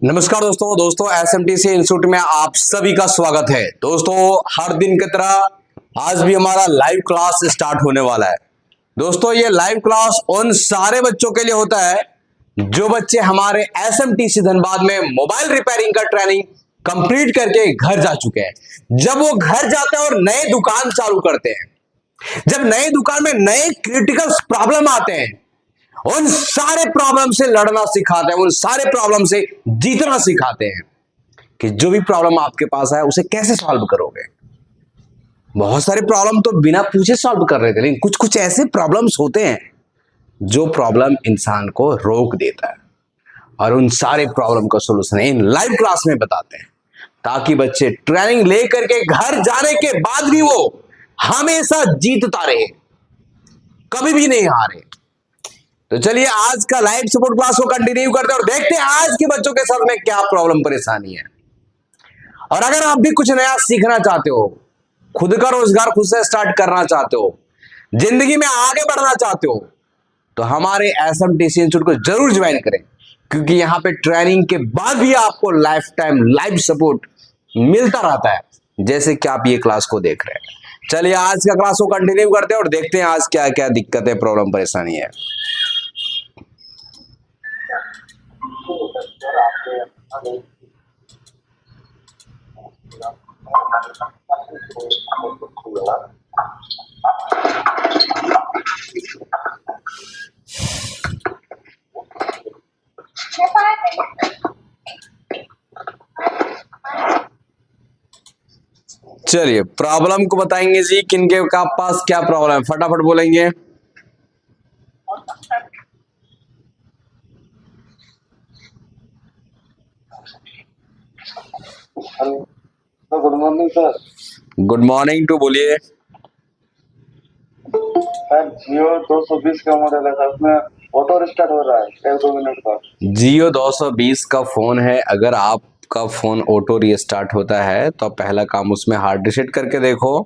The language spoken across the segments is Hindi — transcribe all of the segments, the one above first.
नमस्कार दोस्तों एसएमटीसी इंस्टीट्यूट में आप सभी का स्वागत है। दोस्तों हर दिन की तरह आज भी हमारा लाइव क्लास स्टार्ट होने वाला है। दोस्तों ये लाइव क्लास उन सारे बच्चों के लिए होता है जो बच्चे हमारे एसएमटीसी धनबाद में मोबाइल रिपेयरिंग का ट्रेनिंग कंप्लीट करके घर जा चुके हैं। जब वो घर जाते हैं और नए दुकान चालू करते हैं, जब नए दुकान में नए क्रिटिकल प्रॉब्लम आते हैं, उन सारे प्रॉब्लम से लड़ना सिखाते हैं, उन सारे प्रॉब्लम से जीतना सिखाते हैं कि जो भी प्रॉब्लम आपके पास है उसे कैसे सॉल्व करोगे। बहुत सारे प्रॉब्लम तो बिना पूछे सॉल्व कर रहे थे, लेकिन कुछ कुछ ऐसे प्रॉब्लम्स होते हैं जो प्रॉब्लम इंसान को रोक देता है, और उन सारे प्रॉब्लम का सॉल्यूशन इन लाइव क्लास में बताते हैं ताकि बच्चे ट्रेनिंग लेकर के घर जाने के बाद भी वो हमेशा जीतता रहे, कभी भी नहीं हारे। तो चलिए आज का लाइव सपोर्ट क्लास को कंटिन्यू करते हैं और देखते हैं आज के बच्चों के साथ में क्या प्रॉब्लम परेशानी है। और अगर आप भी कुछ नया सीखना चाहते हो, खुद का रोजगार खुद से स्टार्ट करना चाहते हो, जिंदगी में आगे बढ़ना चाहते हो, तो हमारे एसएमटीसी इंस्टीट्यूट को जरूर ज्वाइन करें, क्योंकि यहाँ पे ट्रेनिंग के बाद भी आपको लाइफ टाइम लाइव सपोर्ट मिलता रहता है, जैसे कि आप ये क्लास को देख रहे हैं। चलिए आज का क्लास को कंटिन्यू करते हैं और देखते हैं आज क्या क्या दिक्कत है, प्रॉब्लम परेशानी है। चलिए प्रॉब्लम को बताएंगे जी, किनके का पास क्या प्रॉब्लम है, फटाफट बोलेंगे। Good morning sir. Good morning to बोलिए। सर जियो 220 का मॉडल है सर, उसमें ऑटो रिस्टार्ट हो रहा है 1-2 मिनट बाद। जियो 220 का फोन है, अगर आपका फोन ऑटो रीस्टार्ट होता है तो पहला काम उसमें हार्ड रीसेट करके देखो।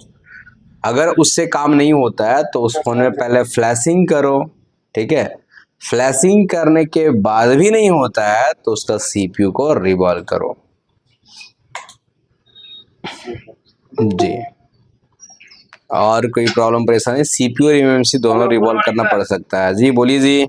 अगर उससे काम नहीं होता है तो उस फोन में पहले फ्लैशिंग करो, ठीक है। फ्लैशिंग करने के बाद भी नहीं होता है तो उसका सीपीयू को रिवॉल्व करो जी। और कोई प्रॉब्लम परेशानी, सीपीयू और एमएमसी दोनों रिवॉल्व करना पड़ सकता है जी। बोलिए जी।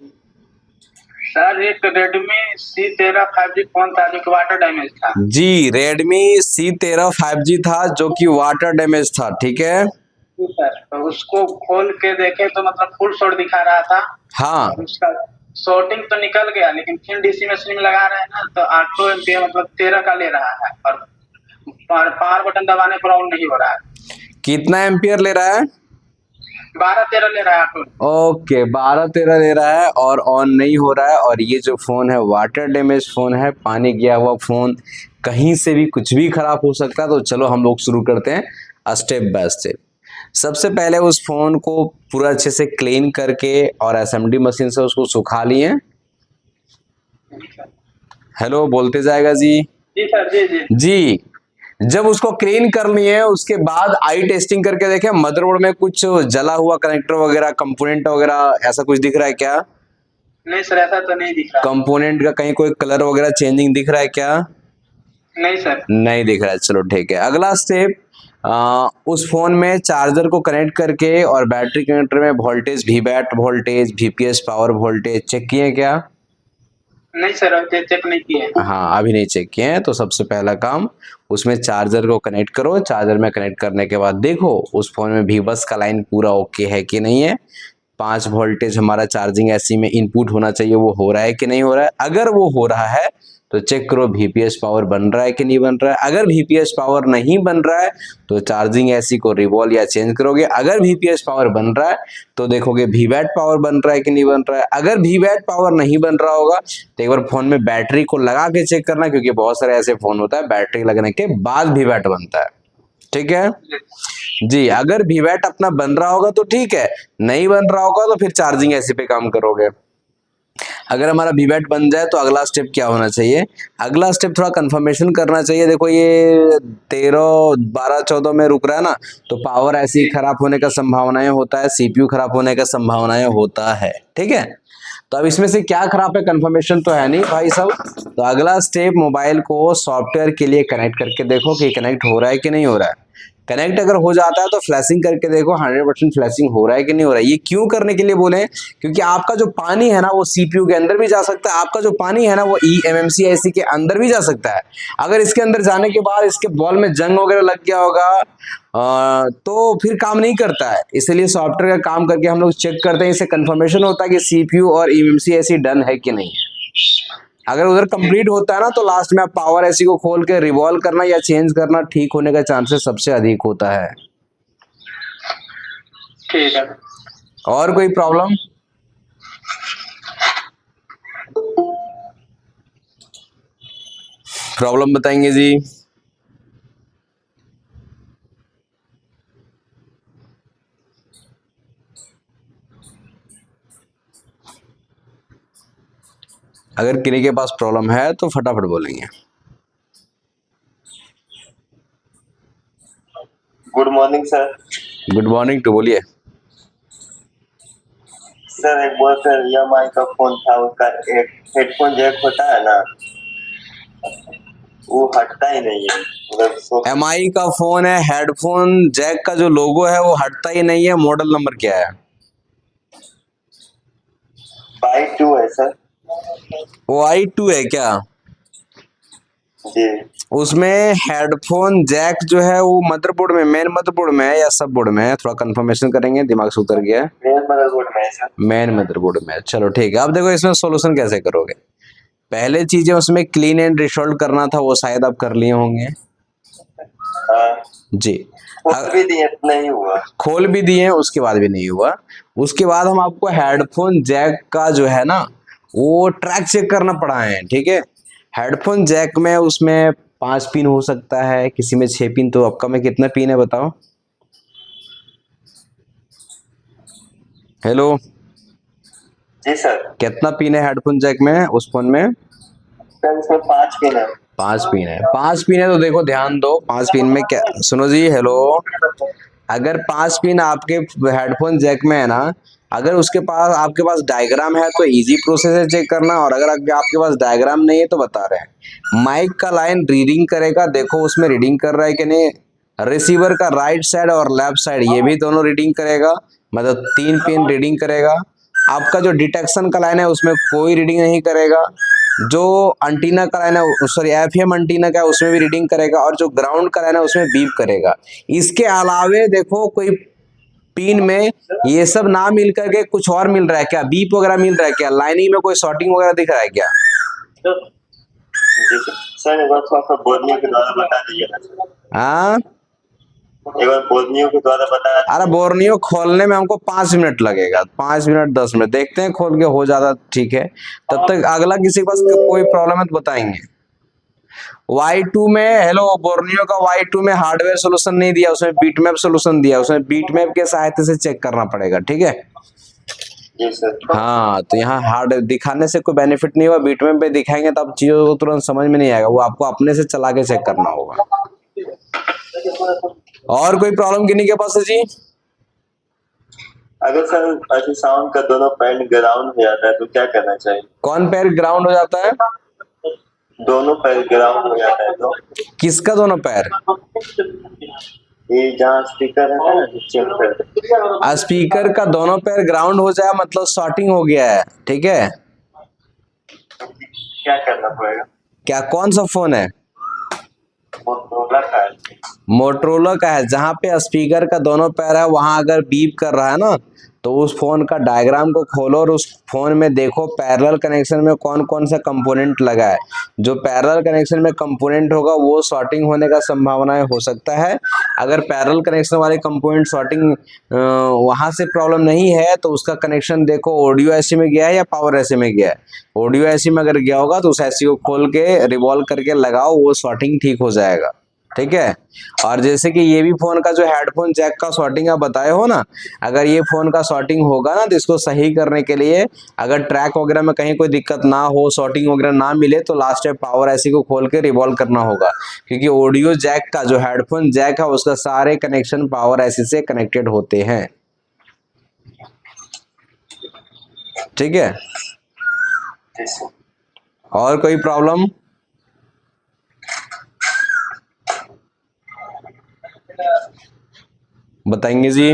सर एक Redmi C13 5G फोन था जो कि वाटर डैमेज था। जी Redmi C13 5G था जो कि वाटर डैमेज था, ठीक है सर तो उसको खोल के देखे तो मतलब फुल शॉट दिखा रहा था। हाँ। उसका शॉर्टिंग तो निकल गया, लेकिन फिर डीसी मशीन में लगा रहे हैं ना तो 8 एम्पियर मतलब 13 का ले रहा है, और पावर बटन दबाने पर ऑन नहीं हो रहा है। कितना एम्पियर ले रहा है? 12-13 ले रहा है। ओके 12-13 ले रहा है और ऑन नहीं हो रहा है। और ये जो फोन है वाटर डैमेज फोन है, पानी गया हुआ फोन, कहीं से भी कुछ भी खराब हो सकता है। तो चलो हम लोग शुरू करते हैं स्टेप बाय स्टेप। सबसे पहले उस फोन को पूरा अच्छे से क्लीन करके और एसएमडी मशीन से उसको सुखा लिए। हेलो बोलते जाएगा जी। जी सर जी। जब उसको क्लीन कर लिए उसके बाद आई टेस्टिंग करके देखे मदरबोर्ड में कुछ जला हुआ कनेक्टर वगैरह कंपोनेंट वगैरह ऐसा कुछ दिख रहा है क्या? नहीं सर ऐसा तो नहीं दिख रहा। कंपोनेंट का कहीं कोई कलर वगैरह चेंजिंग दिख रहा है क्या? नहीं सर नहीं दिख रहा है। चलो ठीक है, अगला स्टेप उस फोन में चार्जर को कनेक्ट करके और बैटरी कनेक्टर में वोल्टेज, वीवैट voltage, VPS power voltage check किए क्या? नहीं सर अभी चेक नहीं किए। हाँ अभी नहीं चेक किए हैं। तो सबसे पहला काम उसमें चार्जर को कनेक्ट करो। चार्जर में कनेक्ट करने के बाद देखो उस फोन में वीबस का लाइन पूरा ओके है कि नहीं है। 5 वोल्टेज हमारा चार्जिंग एसी में इनपुट होना चाहिए, वो हो रहा है कि नहीं हो रहा है। अगर वो हो रहा है तो चेक करो वीपीएस पावर बन रहा है कि नहीं बन रहा है। अगर वीपीएस पावर नहीं बन रहा है तो चार्जिंग एसी को रिवॉल्व या चेंज करोगे। अगर वीपीएस पावर बन रहा है तो देखोगे वीवैट पावर बन रहा है कि नहीं बन रहा है। अगर वीवैट पावर नहीं बन रहा होगा तो एक बार फोन में बैटरी को लगा के चेक करना, क्योंकि बहुत सारे ऐसे फोन होता है बैटरी लगने के बाद वीवैट बनता है, ठीक है जी। अगर वीवैट अपना बन रहा होगा तो ठीक है, नहीं बन रहा होगा तो फिर चार्जिंग एसी पे काम करोगे। अगर हमारा वीवैट बन जाए तो अगला स्टेप क्या होना चाहिए? अगला स्टेप थोड़ा कंफर्मेशन करना चाहिए। देखो ये 13, 12, 14 में रुक रहा है ना, तो पावर ऐसी खराब होने का संभावनाएं होता है, सीपीयू खराब होने का संभावनाएं होता है, ठीक है। तो अब इसमें से क्या खराब है, कंफर्मेशन तो है नहीं भाई साहब। तो अगला स्टेप, मोबाइल को सॉफ्टवेयर के लिए कनेक्ट करके देखो कि कनेक्ट हो रहा है कि नहीं हो रहा है। कनेक्ट अगर हो जाता है तो फ्लैशिंग करके देखो 100% फ्लैशिंग हो रहा है कि नहीं हो रहा है। ये क्यों करने के लिए बोले, क्योंकि आपका जो पानी है ना वो सीपीयू के अंदर भी जा सकता है, आपका जो पानी है ना वो eMMC के अंदर भी जा सकता है। अगर इसके अंदर जाने के बाद इसके बॉल में जंग वगैरह लग गया होगा तो फिर काम नहीं करता है। इसलिए सॉफ्टवेयर का काम करके हम लोग चेक करते हैं, इससे कंफर्मेशन होता है कि सीपीयू और eMMC डन है कि नहीं है। अगर उधर कंप्लीट होता है ना तो लास्ट में आप पावर एसी को खोल के रिवॉल्व करना या चेंज करना ठीक होने का चांसेस सबसे अधिक होता है। ठीक है। और कोई प्रॉब्लम? प्रॉब्लम बताएंगे जी। अगर किसी के पास प्रॉब्लम है तो फटाफट बोलेंगे। Good morning sir. Good morning to, बोलिए। सर एक बार सर EMI का फोन था, उसका एक हेडफोन जैक होता है ना, वो हटता ही नहीं है। मतलब MI का फोन है, हेडफोन जैक का जो लोगो है वो हटता ही नहीं है। मॉडल नंबर क्या है? Y2 है सर। वो i2 है क्या? जी उसमें हेडफोन जैक जो है वो मदरबोर्ड में, मेन मदरबोर्ड में है या सब बोर्ड में है? थोड़ा कंफर्मेशन करेंगे, दिमाग से उतर गया है। मेन मदरबोर्ड में है सर। मेन मदरबोर्ड में है, चलो ठीक है। अब देखो इसमें सोल्यूशन कैसे करोगे। पहले चीजें उसमें क्लीन एंड रिसोल्व करना था, वो शायद आप कर लिए होंगे। हाँ जी, खोल भी दिए, नहीं हुआ। खोल भी दिए, उसके बाद भी नहीं हुआ। उसके बाद हम आपको हेडफोन जैक का जो है ना वो ट्रैक चेक करना पड़ाए हैं, ठीक है। हेडफोन जैक में उसमें 5 पिन हो सकता है, किसी में 6 पिन। तो आपका में कितना पिन है बताओ? हेलो, जी सर। कितना पिन है हेडफोन जैक में उस फोन में? सर इसमें 5 पिन है। 5 पिन है। 5 पिन है तो देखो ध्यान दो, 5 पिन में क्या, सुनो जी, हेलो। अगर 5 पिन आपके हेडफोन जैक में है ना, अगर उसके पास आपके पास डायग्राम है तो इजी प्रोसेस है चेक करना, और अगर आपके पास डायग्राम नहीं है तो बता रहे हैं। माइक का लाइन रीडिंग करेगा, देखो उसमें रीडिंग कर रहा है कि नहीं। रिसीवर का राइट साइड और लेफ्ट साइड ये भी दोनों रीडिंग करेगा, मतलब 3 पिन रीडिंग करेगा। आपका जो डिटेक्शन का लाइन है उसमें कोई रीडिंग नहीं करेगा। जो अंटीना का लाइन है, सॉरी एफएम अंटीना का है, उसमें भी रीडिंग करेगा, और जो ग्राउंड का लाइन है उसमें बीप करेगा। इसके अलावे देखो कोई पिन में ये सब ना मिल करके कुछ और मिल रहा है क्या? बीप वगैरह मिल रहा है क्या? लाइनिंग में कोई शॉर्टिंग वगैरह दिख रहा है क्या? जी सर एक बार थोड़ा सा बोर्नियो के द्वारा बता दीजिएगा। हाँ, एक बार बोर्नियो के द्वारा बता। अरे बोर्नियो खोलने में हमको 5 मिनट लगेगा, 5 मिनट 10 मिनट, देखते हैं खोल के हो जाता ठीक है। तब तक अगला किसी के पास कोई प्रॉब्लम है तो बताएंगे। Y2 में, हेलो, बोर्नियो का Y2 में हार्डवेयर सोल्यूशन नहीं दिया, उसमें बीटमैप सोल्यूशन दिया। उसमें बीटमैप के सहायता से चेक करना पड़ेगा, ठीक है। जी सर। हाँ, तो यहाँ हार्ड दिखाने से कोई बेनिफिट नहीं हुआ, बीटमैप पे दिखाएंगे तो अब चीजों को तुरंत समझ में नहीं आएगा, वो आपको अपने से चला के चेक करना होगा। और कोई प्रॉब्लम किन्हीं के पास है जी? अगर सर अल्ट्रासाउंड का दोनों पैर ग्राउंड हो जाता है तो क्या करना चाहिए? कौन पैर ग्राउंड हो जाता है? दोनों पैर ग्राउंड हो जाता है तो? किसका दोनों पैर? ये जहाँ स्पीकर है ना, चेक कर। स्पीकर का दोनों पैर ग्राउंड हो जाए मतलब शॉर्टिंग हो गया है, ठीक है। क्या करना पड़ेगा? क्या, कौन सा फोन है? मोटरोला का है। मोटरोला का है। जहाँ पे स्पीकर का दोनों पैर है वहां अगर बीप कर रहा है ना, तो उस फोन का डायग्राम को खोलो और उस फोन में देखो पैरेलल कनेक्शन में कौन कौन सा कंपोनेंट लगा है। जो पैरेलल कनेक्शन में कंपोनेंट होगा वो शॉर्टिंग होने का संभावनाएं हो सकता है। अगर पैरेलल कनेक्शन वाले कंपोनेंट शॉर्टिंग वहां से प्रॉब्लम नहीं है तो उसका कनेक्शन देखो ऑडियो एसी में गया है या पावर एसी में गया है। ऑडियो एसी में अगर गया होगा तो उस एसी को खोल के रिवॉल्व करके लगाओ, वो शॉर्टिंग ठीक हो जाएगा, ठीक है। और जैसे कि ये भी फोन का जो हेडफोन जैक का शॉर्टिंग आप बताए हो ना, अगर ये फोन का शॉर्टिंग होगा ना तो इसको सही करने के लिए अगर ट्रैक वगैरह में कहीं कोई दिक्कत ना हो, शॉर्टिंग वगैरह ना मिले तो लास्ट टाइम पावर एसी को खोल के रिवॉल्व करना होगा, क्योंकि ऑडियो जैक का जो हेडफोन जैक है उसका सारे कनेक्शन पावर एसी से कनेक्टेड होते हैं, ठीक है। जी सर। और कोई प्रॉब्लम? बताएंगे जी।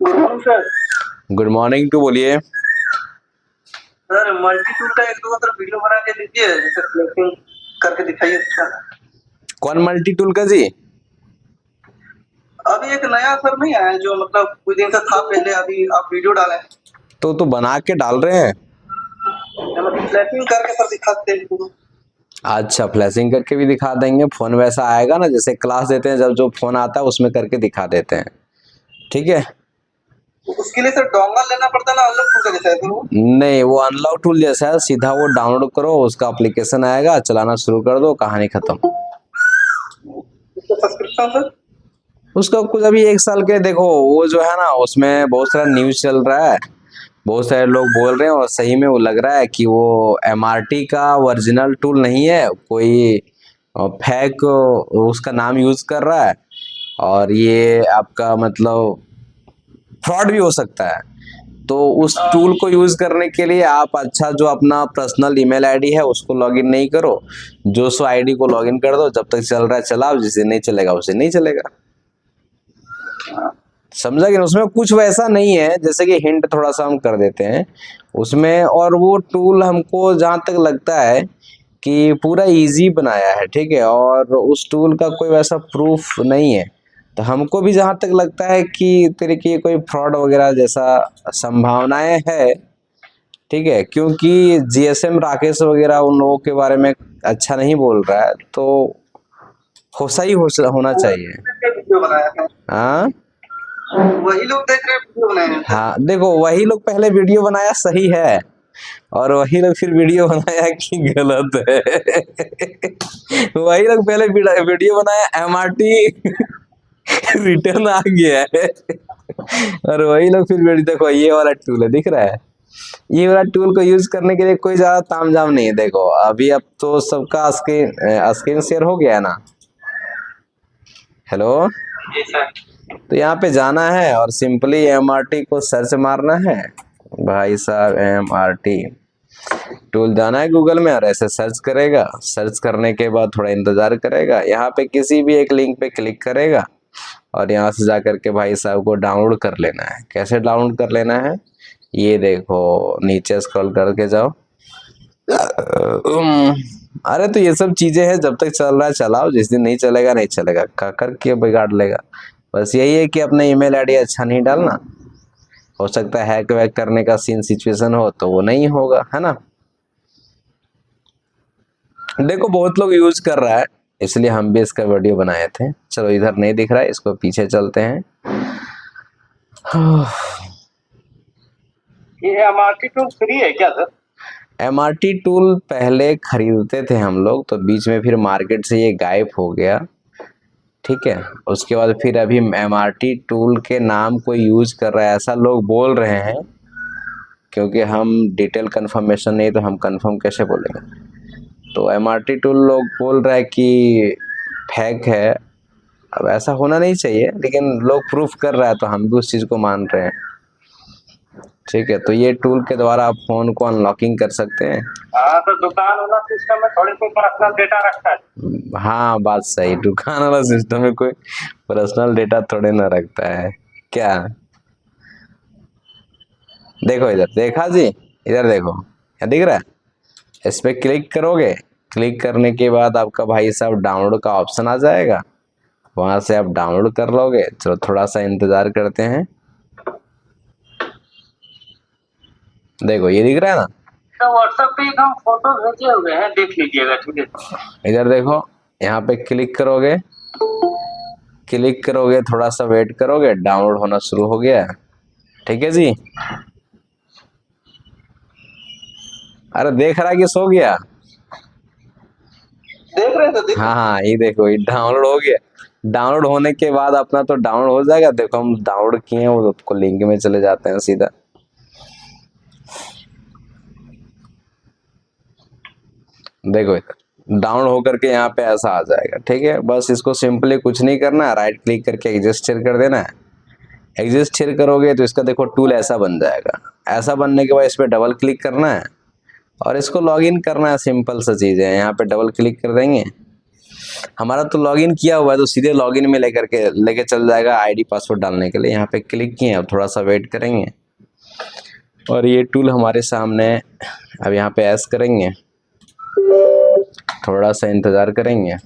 Good morning sir. Good morning to बोलिए। सर मल्टी टूल का एक दो मतलब वीडियो बना के दीजिए, जैसे फ्लैशिंग करके दिखाइए। अच्छा, कौन मल्टी टूल का जी? अभी एक नया सर नहीं आया जो मतलब कुछ दिन से था पहले, अभी आप वीडियो डाले हैं। तो बना के डाल रहे हैं? मतलब फ्लैशिंग करके सर दिखाते हैं पूरा। अच्छा, फ्लैशिंग करके भी दिखा देंगे। फोन वैसा आएगा ना, जैसे क्लास देते हैं जब जो फोन आता है उसमें करके दिखा देते हैं। ठीक है। तो उसके लिए सर डोंगल लेना पड़ता है ना, अलग टूल का जैसा है तो वो? नहीं, वो अनलॉक टूल जैसा है, सीधा वो डाउनलोड करो, उसका एप्लीकेशन आएगा, चलाना शुरू कर दो, कहानी खत्म। उसका सब्सक्रिप्शन सर? उसका कुछ अभी 1 साल के, देखो वो जो है ना, उसमें बहुत सारा न्यूज चल रहा है, बहुत सारे लोग बोल रहे हैं, और सही में वो लग रहा है कि वो MRT का ओरिजिनल टूल नहीं है, कोई फेक उसका नाम यूज कर रहा है, और ये आपका मतलब फ्रॉड भी हो सकता है। तो उस टूल को यूज करने के लिए आप अच्छा जो अपना पर्सनल ईमेल आईडी है उसको लॉगिन नहीं करो, जो सो आईडी को लॉगिन कर दो, जब तक चल रहा है चलाओ, जिसे नहीं चलेगा उसे नहीं चलेगा। समझा कि नहीं? उसमें कुछ वैसा नहीं है, जैसे कि हिंट थोड़ा सा हम कर देते हैं उसमें। और वो टूल हमको जहाँ तक लगता है कि पूरा इजी बनाया है, ठीक है, और उस टूल का कोई वैसा प्रूफ नहीं है, तो हमको भी जहाँ तक लगता है कि तेरे की कोई फ्रॉड वगैरह जैसा संभावनाएं है। ठीक है, क्योंकि GSM राकेश वगैरह उन लोगों के बारे में अच्छा नहीं बोल रहा है, तो सही होना चाहिए। वीडियो बनाया है, हाँ वही लोग देख रहे हैं वीडियो बनाए हैं सर। हाँ, देखो वही लोग पहले वीडियो बनाया सही है, और वही लोग फिर वीडियो बनाया कि गलत है। वही लोग पहले वीडियो बनाया MRT रिटर्न आ गया है, और वही लोग फिर वीडियो, देखो ये वाला टूल है, दिख रहा है, ये वाला टूल को यूज करने के लिए कोई ज्यादा तामझाम नहीं है। देखो अभी अब तो सबका स्क्रीन शेयर हो गया है ना। हेलो, जी सर। तो यहाँ पे जाना है और सिंपली MRT को सर्च मारना है, भाई साहब MRT टूल जाना है गूगल में, और ऐसे सर्च करेगा, सर्च करने के बाद थोड़ा इंतजार करेगा, यहाँ पे किसी भी एक लिंक पे क्लिक करेगा, और यहाँ से जा करके भाई साहब को डाउनलोड कर लेना है। कैसे डाउनलोड कर लेना है, ये देखो नीचे स्क्रॉल करके जाओ। अरे तो ये सब चीजें हैं, जब तक चल रहा है चलाओ, जिस दिन नहीं चलेगा नहीं चलेगा, करके बिगाड़ लेगा। बस यही है कि अपना ईमेल आईडी अच्छा नहीं डालना, हो सकता है हैक वैक करने का सीन सिचुएशन हो तो वो नहीं होगा, है ना। देखो बहुत लोग यूज कर रहा है, इसलिए हम भी इसका वीडियो बनाए थे। चलो इधर नहीं दिख रहा है, इसको पीछे चलते हैं। ये MRT टूल फ्री है क्या सर? MRT टूल पहले खरीदते थे हम लोग, तो बीच में फिर मार्केट से ये गायब हो गया, ठीक है। उसके बाद फिर अभी MRT टूल के नाम को यूज कर रहा है ऐसा लोग बोल रहे हैं, क्योंकि हम डिटेल कंफर्मेशन नहीं, तो हम कंफर्म कैसे बोलेंगे। तो MRT टूल लोग बोल रहा है कि फेक है। अब ऐसा होना नहीं चाहिए, लेकिन लोग प्रूफ कर रहा है तो हम भी उस चीज़ को मान रहे हैं, ठीक है। तो ये टूल के द्वारा आप फोन को अनलॉकिंग कर सकते हैं। हाँ, तो दुकान वाला सिस्टम में थोड़ी कोई पर्सनल डेटा रखता है। हाँ बात सही, दुकान वाला सिस्टम में कोई पर्सनल डेटा थोड़े ना रखता है क्या। देखो इधर, देखा जी, इधर देखो, क्या दिख रहा है, इस पे क्लिक करोगे, क्लिक करने के बाद आपका भाई साहब डाउनलोड का ऑप्शन आ जाएगा, वहां से आप डाउनलोड कर लोगे। चलो थोड़ा सा इंतजार करते हैं। देखो ये दिख रहा है ना, तो व्हाट्सएप पे एक हम फोटो भेजे हुए हैं, देख लीजिएगा, ठीक है। इधर देखो, यहाँ पे क्लिक करोगे, क्लिक करोगे, थोड़ा सा वेट करोगे, डाउनलोड होना शुरू हो गया है, ठीक है जी। अरे देख रहा है कि सो गया? देख रहे थे, देख। हाँ हाँ, ये देखो ये डाउनलोड हो गया। डाउनलोड होने के बाद अपना तो डाउनलोड हो जाएगा। देखो हम डाउनलोड किए हैं, वो आपको लिंक में चले जाते हैं सीधा। देखो इधर डाउनलोड होकर के यहाँ पे ऐसा आ जाएगा, ठीक है। बस इसको सिंपली कुछ नहीं करना है, राइट क्लिक करके रजिस्टर कर देना है, एग्जिस्ट शेयर करोगे तो इसका देखो टूल ऐसा बन जाएगा। ऐसा बनने के बाद इस पर डबल क्लिक करना है और इसको लॉगिन करना है। सिंपल सा चीज़ है, यहाँ पे डबल क्लिक कर देंगे। हमारा तो लॉगिन किया हुआ है तो सीधे लॉगिन में लेके चल जाएगा आईडी पासवर्ड डालने के लिए। यहाँ पे क्लिक किए, अब थोड़ा सा वेट करेंगे और ये टूल हमारे सामने। अब यहाँ पे ऐस करेंगे, थोड़ा सा इंतज़ार करेंगे।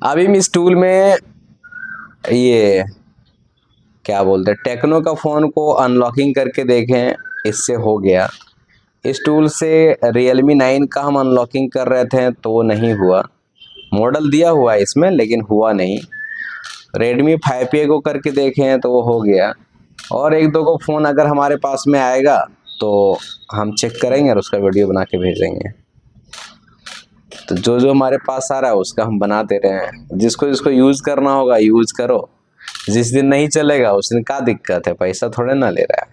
अभी हम इस टूल में ये क्या बोलते हैं, टेक्नो का फ़ोन को अनलॉकिंग करके देखें, इससे हो गया। इस टूल से Realme 9 का हम अनलॉकिंग कर रहे थे तो नहीं हुआ। मॉडल दिया हुआ है इसमें लेकिन हुआ नहीं। Redmi 5A को करके देखें तो वो हो गया। और एक दो को फ़ोन अगर हमारे पास में आएगा तो हम चेक करेंगे और उसका वीडियो बना के भेजेंगे। तो जो जो हमारे पास आ रहा है उसका हम बना दे रहे हैं। जिसको जिसको यूज़ करना होगा यूज़ करो। जिस दिन नहीं चलेगा उस दिन क्या दिक्कत है, पैसा थोड़े ना ले रहा है,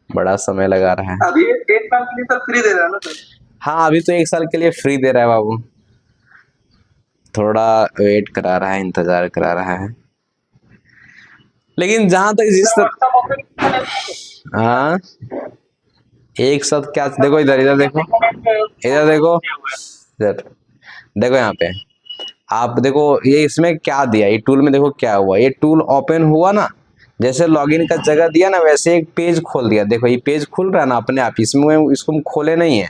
बड़ा समय लगा रहा है। अभी 1 साल के लिए सब फ्री दे रहा है ना सर? हाँ, अभी तो 1 साल के लिए फ्री दे रहा है बाबू। थोड़ा वेट करा रहा है, इंतजार करा रहा है। लेकिन जहां तक जिस हाँ, एक साथ क्या, देखो इधर इधर देखो, इधर देखो, इधर देखो, यहाँ पे आप देखो ये इसमें क्या दिया, ये टूल में देखो क्या हुआ। ये टूल ओपन हुआ ना, जैसे लॉगिन का जगह दिया ना वैसे एक पेज खोल दिया। देखो ये पेज खुल रहा है ना अपने आप, इसमें इसको हम खोले नहीं है,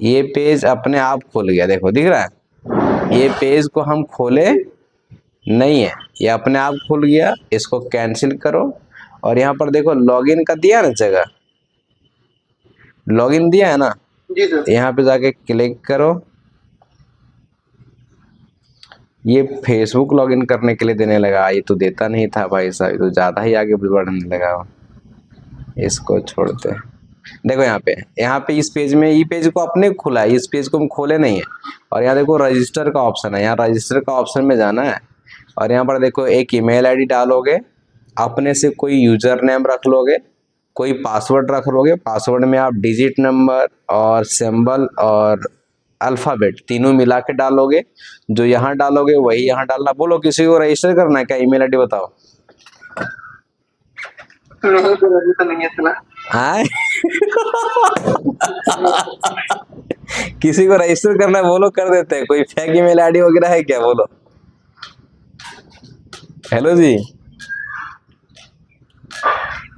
ये पेज अपने आप खुल गया। देखो दिख रहा है, ये पेज को हम खोले नहीं है, ये अपने आप खुल गया। इसको कैंसिल करो और यहाँ पर देखो लॉगिन का दिया ना जगह, लॉगिन दिया है ना, जी सर। यहाँ पे जाके क्लिक करो। ये फेसबुक लॉगिन करने के लिए देने लगा, ये तो देता नहीं था भाई साहब, ये तो ज़्यादा ही आगे बढ़ने लगा। इसको छोड़ते हैं। देखो यहाँ पे इस पेज में, ये पेज को अपने खुला है, इस पेज को हम खोले नहीं है। और यहाँ देखो रजिस्टर का ऑप्शन है, यहाँ रजिस्टर का ऑप्शन में जाना है और यहाँ पर देखो एक ईमेल आईडी डालोगे, अपने से कोई यूजर नेम रख लोगे, कोई पासवर्ड रख लोगे। पासवर्ड में आप डिजिट नंबर और सिंबल और अल्फ़ाबेट तीनों मिला के डालोगे। जो यहाँ डालोगे वही यहाँ डालना। बोलो किसी को रजिस्टर करना है क्या, ईमेल आईडी बताओ। नहीं सर, अभी तो नहीं है चला। हाँ किसी को रजिस्टर करना है बोलो, कर देते हैं। कोई फेक ईमेल आईडी वगैरह है क्या, बोलो। हेलो जी,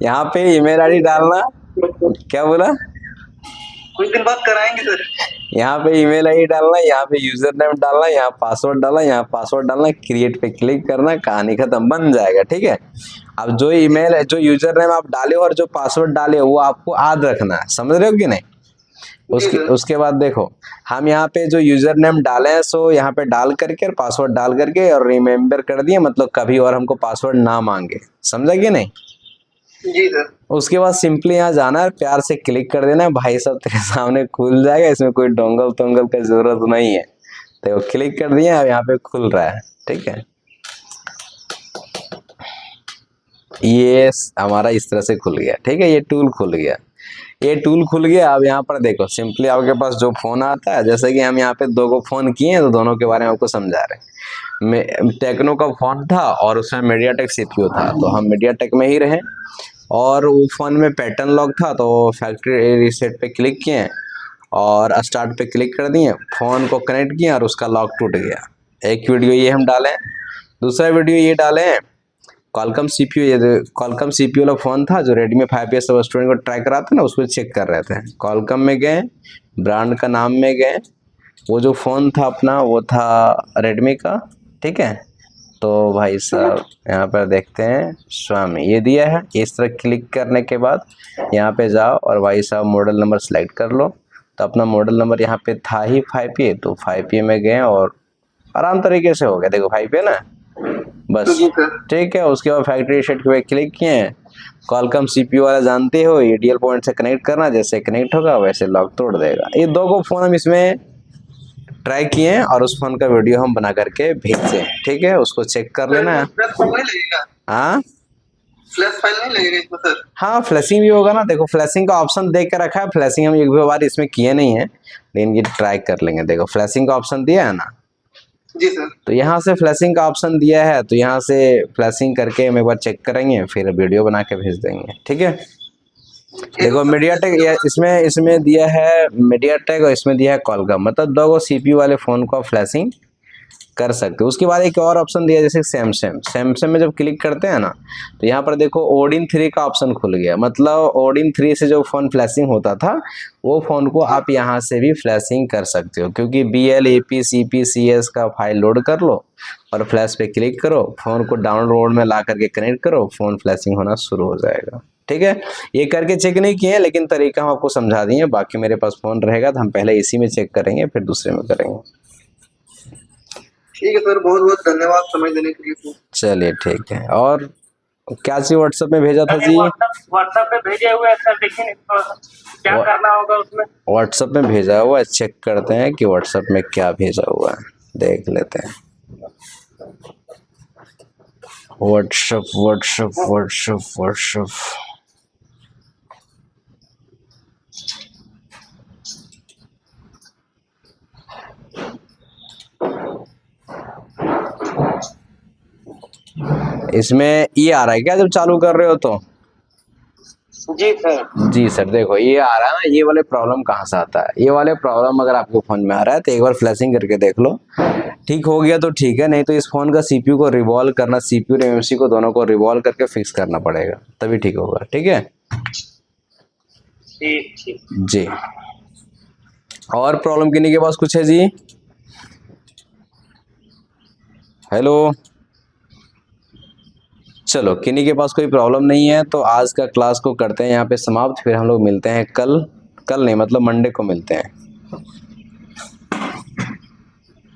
यहाँ पे ईमेल आईडी डालना। क्या बोला? कुछ दिन बाद कराएंगे सर। यहाँ पे ईमेल आईडी डालना, यहाँ पे यूजर नेम डालना, यहाँ पासवर्ड डालना, यहाँ पासवर्ड डालना, क्रिएट पे क्लिक करना, कहानी खत्म, बन जाएगा। ठीक है। अब जो ईमेल है, जो यूजर नेम आप डाले हो और जो पासवर्ड डाले हो वो आपको याद रखना है, समझ रहे हो कि नहीं। उसके बाद देखो हम यहाँ पे जो यूजर नेम डाले हैं सो यहाँ पे डाल करके और पासवर्ड डाल करके और रिमेम्बर कर दिए, मतलब कभी और हमको पासवर्ड ना मांगे, समझा कि नहीं। जी सर। उसके बाद सिंपली यहाँ जाना है, प्यार से क्लिक कर देना है, भाई साहब तेरे सामने खुल जाएगा। इसमें कोई डोंगल तोंगल का जरूरत नहीं है। तो क्लिक कर दिया, अब यहाँ पे खुल रहा है। ठीक है, ये हमारा इस तरह से खुल गया। ठीक है, ये टूल खुल गया, ये टूल खुल गया। अब यहाँ पर देखो सिंपली आपके पास जो फोन आता है, जैसे कि हम यहाँ पे 2 को फोन किए हैं तो दोनों के बारे में आपको समझा रहे हैं। टेक्नो का फोन था और उसमें मीडियाटेक सीपीयू था, तो हम मीडियाटेक में ही रहे। और वो फोन में पैटर्न लॉक था तो फैक्ट्री रीसेट पे क्लिक किए और स्टार्ट पे क्लिक कर दिए, फ़ोन को कनेक्ट किया और उसका लॉक टूट गया। एक वीडियो ये हम डालें, दूसरा वीडियो ये डालें। कॉलकम सीपीयू, ये कॉलकम सीपीयू वाला फ़ोन था जो Redmi 5A सब स्टूडेंट को ट्राई करा था ना, उसको चेक कर रहे थे। कॉलकम में गए, ब्रांड का नाम में गए, वो जो फ़ोन था अपना वो था Redmi का। ठीक है, तो भाई साहब यहाँ पर देखते हैं स्वामी, ये दिया है। इस तरह क्लिक करने के बाद यहाँ पे जाओ और भाई साहब मॉडल नंबर सेलेक्ट कर लो। तो अपना मॉडल नंबर यहाँ पे था ही 5A, तो 5A में गए और आराम तरीके से हो गया। देखो 5A ना, बस। ठीक है, उसके बाद फैक्ट्री रीसेट पे क्लिक किए। कॉलकम सीपीयू वाला जानते हो, EDL पॉइंट से कनेक्ट करना, जैसे कनेक्ट होगा वैसे लॉक तोड़ देगा। ये 2 को फ़ोन हम इसमें ट्राई किए और उस फोन का वीडियो हम बना करके भेजे। ठीक है, उसको चेक कर लेना है। हाँ, फ्लैश फाइल नहीं लगेगा इसमें सर? हाँ, फ्लैशिंग भी होगा ना। देखो फ्लैशिंग का ऑप्शन देख के रखा है। फ्लैशिंग हम एक भी बार इसमें किए नहीं है, लेकिन ये ट्राई कर लेंगे। देखो फ्लैशिंग का ऑप्शन दिया है ना, जी सर। तो यहाँ से फ्लैशिंग का ऑप्शन दिया है, तो यहाँ से फ्लैशिंग करके हम एक बार चेक करेंगे, फिर वीडियो बना के भेज देंगे। ठीक है, देखो मीडियाटेक इसमें दिया है मीडियाटेक और इसमें दिया है कॉलकॉम, मतलब दो CPU वाले फ़ोन को फ्लैशिंग कर सकते हो। उसके बाद एक और ऑप्शन दिया जैसे सैमसंग में जब क्लिक करते हैं ना, तो यहाँ पर देखो ओडिन 3 का ऑप्शन खुल गया, मतलब ओडिन 3 से जो फ़ोन फ्लैशिंग होता था वो फ़ोन को आप यहाँ से भी फ्लैशिंग कर सकते हो, क्योंकि BL AP CP CS का फाइल लोड कर लो और फ्लैश पे क्लिक करो, फ़ोन को डाउनलोड में ला करके कनेक्ट करो, फ़ोन फ्लैशिंग होना शुरू हो जाएगा। ठीक है, ये करके चेक नहीं किए लेकिन तरीका हम आपको समझा दिए, बाकी मेरे पास फ़ोन रहेगा तो हम पहले इसी में चेक करेंगे फिर दूसरे में करेंगे। ठीक है सर, बहुत बहुत धन्यवाद समय देने के लिए। चलिए ठीक है, और क्या चीज व्हाट्सएप में भेजा था जी? व्हाट्सएप पे भेजे हुए हैं सर, देखिए क्या करना होगा उसमें। व्हाट्सएप में भेजा हुआ है, चेक करते हैं कि व्हाट्सएप में क्या भेजा हुआ है, देख लेते हैं। व्हाट्सएप इसमें ये आ रहा है क्या जब चालू कर रहे हो तो? जी सर, देखो ये आ रहा है ना, ये वाले प्रॉब्लम कहाँ से आता है? ये वाले प्रॉब्लम अगर आपको फोन में आ रहा है तो एक बार फ्लैशिंग करके देख लो, ठीक हो गया तो ठीक है, नहीं तो इस फोन का CPU को रिवॉल्व करना, CPU और MMC को दोनों को रिवॉल्व करके फिक्स करना पड़ेगा, तभी ठीक होगा। ठीक है जी, और प्रॉब्लम किन्हीं के पास कुछ है जी? हेलो, चलो किन्हीं के पास कोई प्रॉब्लम नहीं है तो आज का क्लास को करते हैं यहाँ पे समाप्त, फिर हम लोग मिलते हैं कल नहीं मतलब मंडे को मिलते हैं।